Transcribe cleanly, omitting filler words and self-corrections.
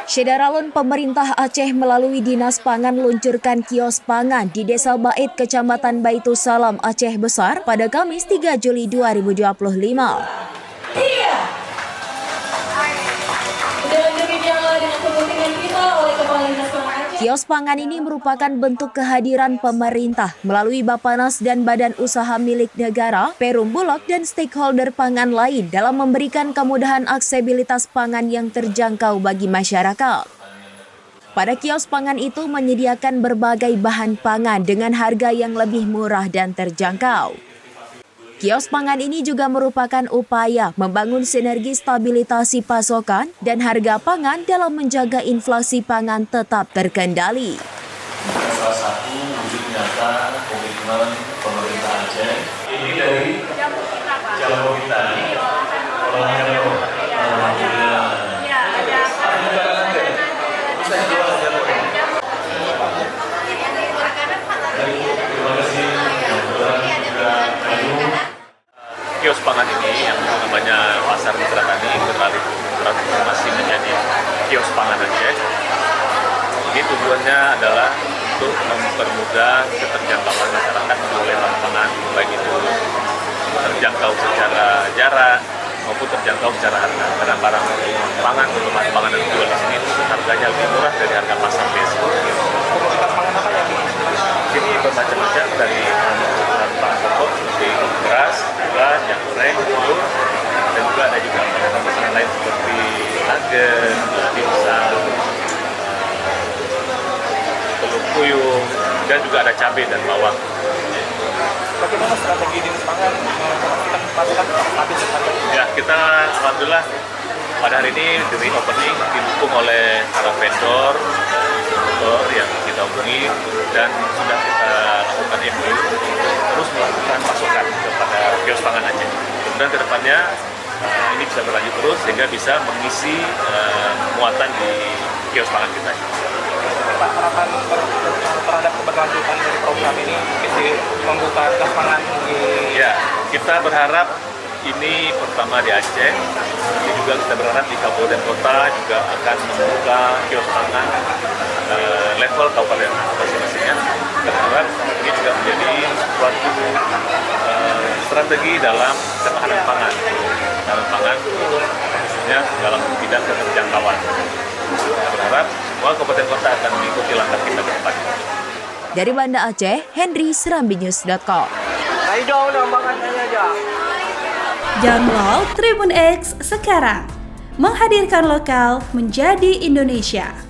Syederalun pemerintah Aceh melalui Dinas Pangan meluncurkan kios pangan di Desa Bait, Kecamatan Baitussalam, Aceh Besar pada Kamis 3 Juli 2025. Kios pangan ini merupakan bentuk kehadiran pemerintah melalui Bappenas dan badan usaha milik negara, Perum Bulog dan stakeholder pangan lain dalam memberikan kemudahan aksesibilitas pangan yang terjangkau bagi masyarakat. Pada kios pangan itu menyediakan berbagai bahan pangan dengan harga yang lebih murah dan terjangkau. Kios pangan ini juga merupakan upaya membangun sinergi stabilisasi pasokan dan harga pangan dalam menjaga inflasi pangan tetap terkendali. Salah satu wujud nyata komitmen pemerintah Aceh ini dari Jawa kita. Kios pangan ini yang namanya Pasar Mitra Tani beralih transformasi menjadi kios pangan Aceh. Ini tujuannya adalah untuk mempermudah keterjangkauan masyarakat oleh pangan, baik itu terjangkau secara jarak maupun terjangkau secara harga. Karena barang pangan untuk pangan yang dijual di sini harganya lebih murah dari harga pasar biasa. Komoditas pangan apa yang ini bermacam-macam dari bahan pokok seperti beras, gula, minyak goreng, telur, dan juga ada juga makanan lain seperti nugget, dimsum, telur puyuh, dan juga ada cabai dan bawang. Bagaimana strategi Dinas Pangan memastikan pasokan stabil harga? Ya, kita alhamdulillah pada hari ini dari opening didukung oleh para vendor yang kita hubungi dan sudah kita lakukan MOU terus melakukan pasokan kepada kios pangan Aceh. Kemudian kedepannya ini bisa berlanjut terus sehingga bisa mengisi muatan di kios pangan kita. Pak, harapan terhadap keberlanjutan dari program ini bisa membuka kios pangan di... Ya, kita berharap ini pertama di Aceh, ini juga kita berharap di kabupaten kota juga akan membuka kios pangan level kabupaten masing-masingnya. Kita berharap ini juga menjadi suatu strategi dalam ketahanan pangan, khususnya dalam bidang keterjangkauan. Kita berharap semua kabupaten kota akan mengikuti langkah kita ke depan. Dari Banda Aceh, Henry, serambinews.com. Download Tribun X sekarang, menghadirkan lokal menjadi Indonesia.